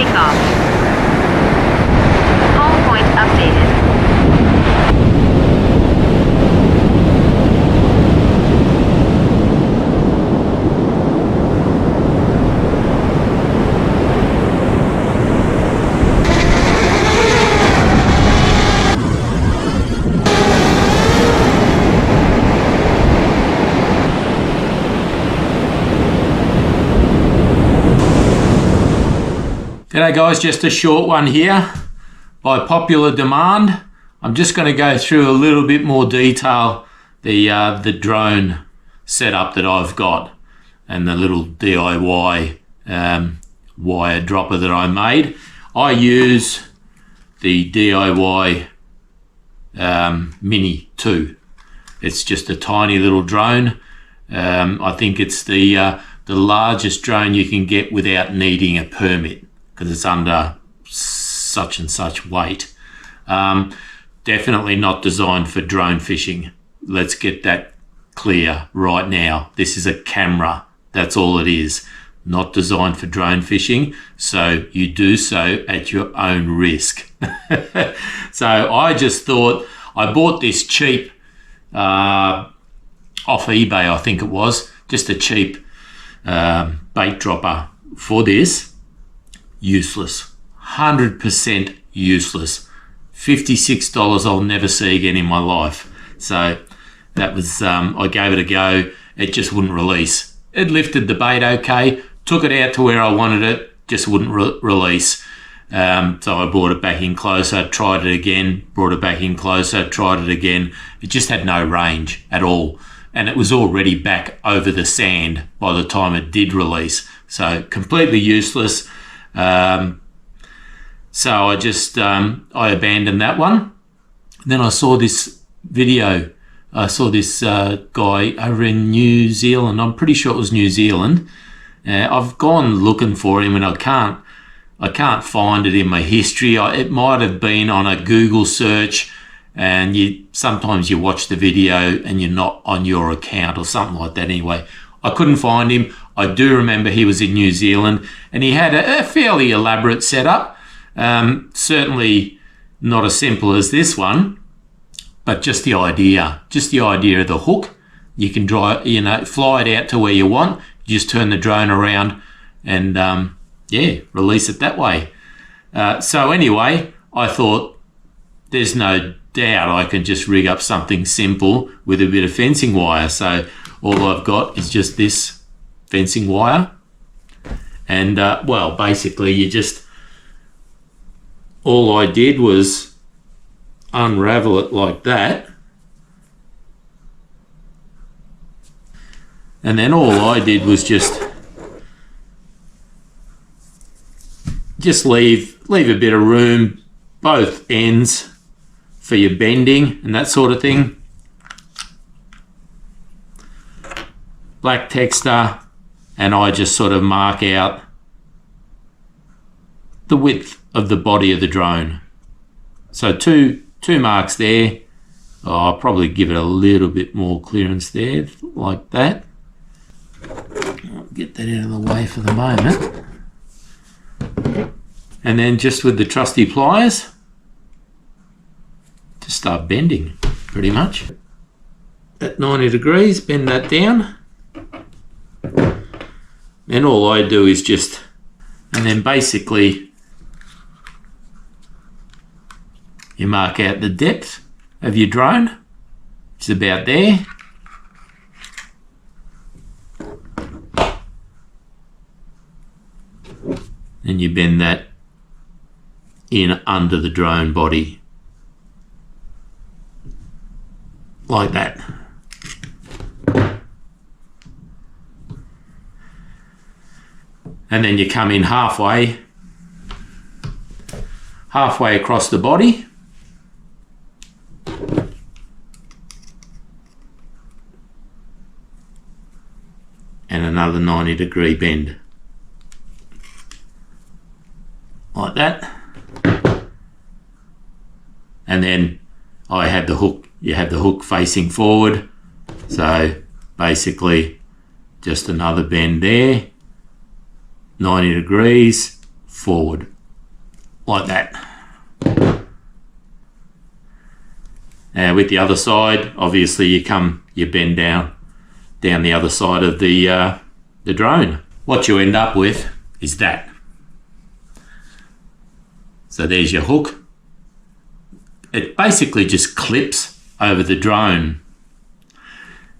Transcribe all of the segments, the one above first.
takeoff. Home point updated. G'day guys, just a short one here. By popular demand, I'm just going to go through a little bit more detail the drone setup that I've got and the little DIY wire dropper that I made. I use the DIY Mini 2. It's just a tiny little drone. I think it's the largest drone you can get without needing a permit, because it's under such and such weight. Definitely not designed for drone fishing. Let's get that clear right now. This is a camera. That's all it is. Not designed for drone fishing. So you do so at your own risk. So I just thought, I bought this cheap off eBay, I think it was. Just a cheap bait dropper for this. Useless, 100% useless. $56 I'll never see again in my life. So that was, I gave it a go. It just wouldn't release. It lifted the bait okay, took it out to where I wanted it, just wouldn't release. So I brought it back in closer, tried it again, brought it back in closer, tried it again. It just had no range at all. And it was already back over the sand by the time it did release. So completely useless. So I just I abandoned that one. Then I saw this video. I saw this guy over in New Zealand. I'm pretty sure it was New Zealand. I've gone looking for him and I can't find it in my history. It might have been on a Google search, and sometimes you watch the video and you're not on your account or something like that. Anyway, I couldn't find him. I do remember he was in New Zealand and he had a fairly elaborate setup. Certainly not as simple as this one, but just the idea of the hook. You can fly it out to where you want. You just turn the drone around and release it that way. So anyway, I thought there's no doubt I can just rig up something simple with a bit of fencing wire. So all I've got is just this fencing wire, and well, basically all I did was unravel it like that, and then all I did was just leave a bit of room both ends for your bending and that sort of thing. Black texture. And I just sort of mark out the width of the body of the drone. So two marks there. I'll probably give it a little bit more clearance there, like that. I'll get that out of the way for the moment. And then just with the trusty pliers, just start bending, pretty much. At 90 degrees, bend that down. And all I do is and then basically you mark out the depth of your drone. It's about there. And you bend that in under the drone body, like that. And then you come in halfway across the body, and another 90-degree bend, like that. And then I have the hook, you have the hook facing forward, so basically just another bend there, 90 degrees forward, like that. Now with the other side, obviously you bend down the other side of the drone. What you end up with is that. So there's your hook. It basically just clips over the drone.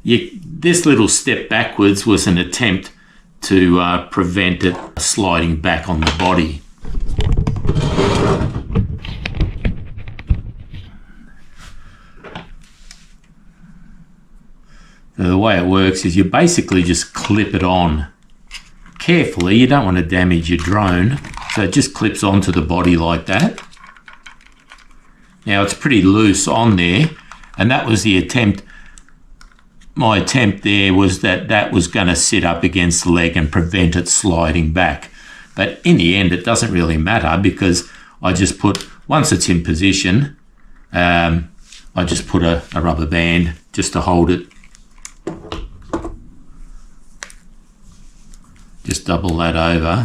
This little step backwards was an attempt to prevent it sliding back on the body. So the way it works is you basically just clip it on. Carefully, you don't want to damage your drone, so it just clips onto the body like that. Now it's pretty loose on there, and that was the attempt. My attempt there was that was going to sit up against the leg and prevent it sliding back. But in the end, it doesn't really matter, because I just put, once it's in position, I just put a rubber band just to hold it. Just double that over.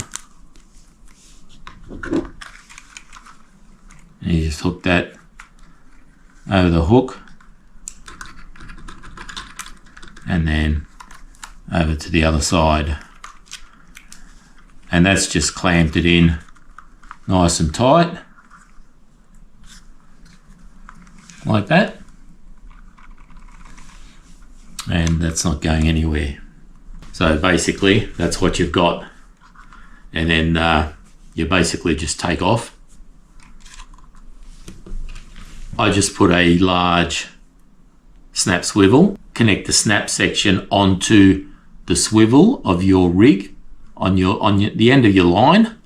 And you just hook that over the hook. And then over to the other side. And that's just clamped it in nice and tight. Like that. And that's not going anywhere. So basically that's what you've got. And then you basically just take off. I just put a large snap swivel, connect the snap section onto the swivel of your rig on the end of your line.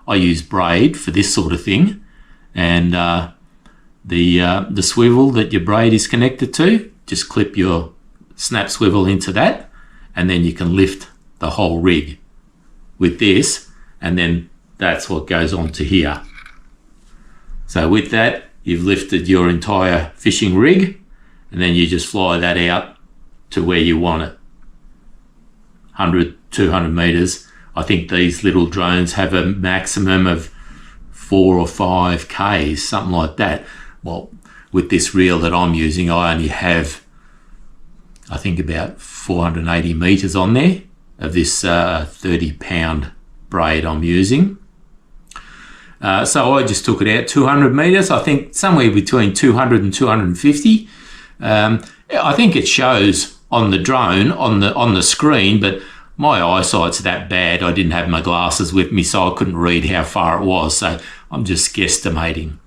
I use braid for this sort of thing, and the swivel that your braid is connected to, just clip your snap swivel into that, and then you can lift the whole rig with this, and then that's what goes onto here. So with that, you've lifted your entire fishing rig, and then you just fly that out to where you want it. 100, 200 meters. I think these little drones have a maximum of 4 or 5 Ks, something like that. Well, with this reel that I'm using, I only have, I think, about 480 meters on there of this 30-pound braid I'm using. So I just took it out 200 meters, I think somewhere between 200 and 250. I think it shows on the drone, on the screen, but my eyesight's that bad. I didn't have my glasses with me, so I couldn't read how far it was. So I'm just guesstimating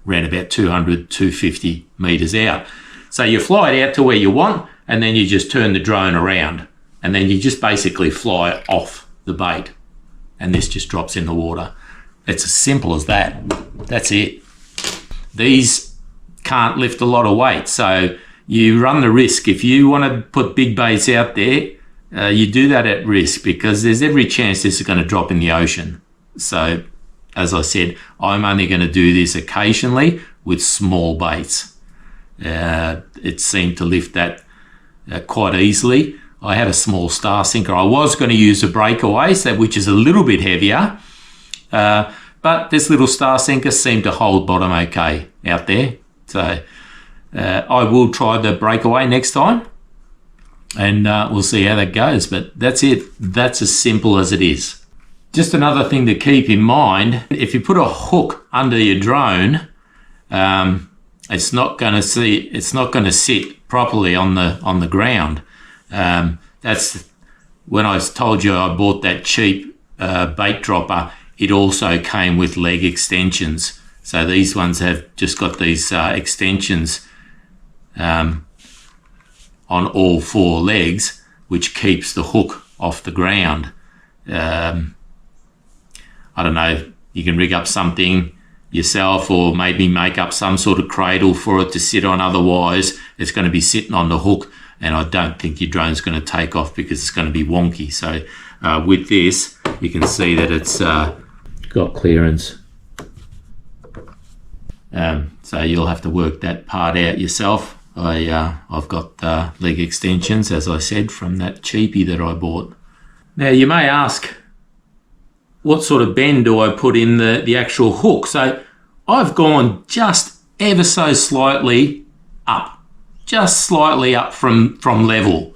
around about 200, 250 meters out. So you fly it out to where you want, and then you just turn the drone around, and then you just basically fly off the bait, and this just drops in the water. It's as simple as that. That's it. These can't lift a lot of weight, so you run the risk. If you want to put big baits out there, you do that at risk, because there's every chance this is going to drop in the ocean. So, as I said, I'm only going to do this occasionally with small baits. It seemed to lift that quite easily. I had a small star sinker. I was going to use a breakaway, which is a little bit heavier, but this little star sinker seemed to hold bottom okay out there. So I will try the breakaway next time, and we'll see how that goes. But that's it. That's as simple as it is. Just another thing to keep in mind: if you put a hook under your drone, it's not going to sit properly on the ground. That's when I told you I bought that cheap bait dropper. It also came with leg extensions. So these ones have just got these extensions on all 4 legs, which keeps the hook off the ground. I don't know, you can rig up something yourself, or maybe make up some sort of cradle for it to sit on. Otherwise, it's going to be sitting on the hook, and I don't think your drone's going to take off because it's going to be wonky. So with this, you can see that it's got clearance. So you'll have to work that part out yourself. I've got leg extensions, as I said, from that cheapie that I bought. Now you may ask, what sort of bend do I put in the actual hook. So I've gone just ever so slightly up, just slightly up from level,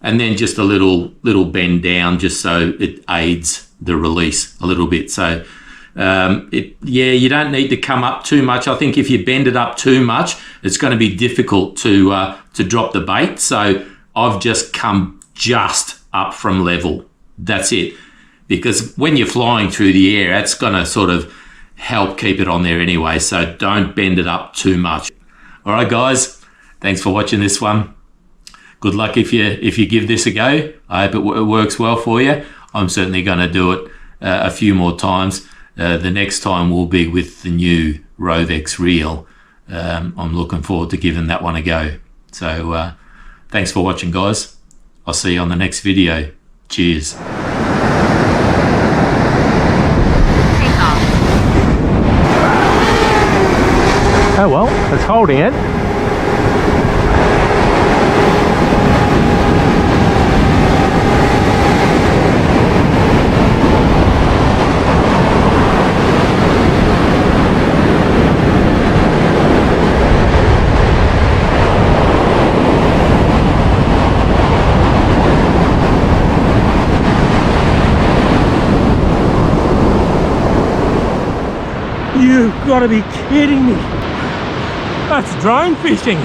and then just a little bend down just so it aids the release a little bit. So you don't need to come up too much. I think if you bend it up too much, it's going to be difficult to drop the bait. So I've just come just up from level. That's it. Because when you're flying through the air, that's going to sort of help keep it on there anyway. So don't bend it up too much. All right, guys, thanks for watching this one. Good luck if you give this a go. I hope it works well for you. I'm certainly going to do it a few more times. The next time will be with the new Rovex reel. I'm looking forward to giving that one a go. So thanks for watching, guys. I'll see you on the next video. Cheers. Oh well, it's holding it. You've got to be kidding me. That's drone fishing.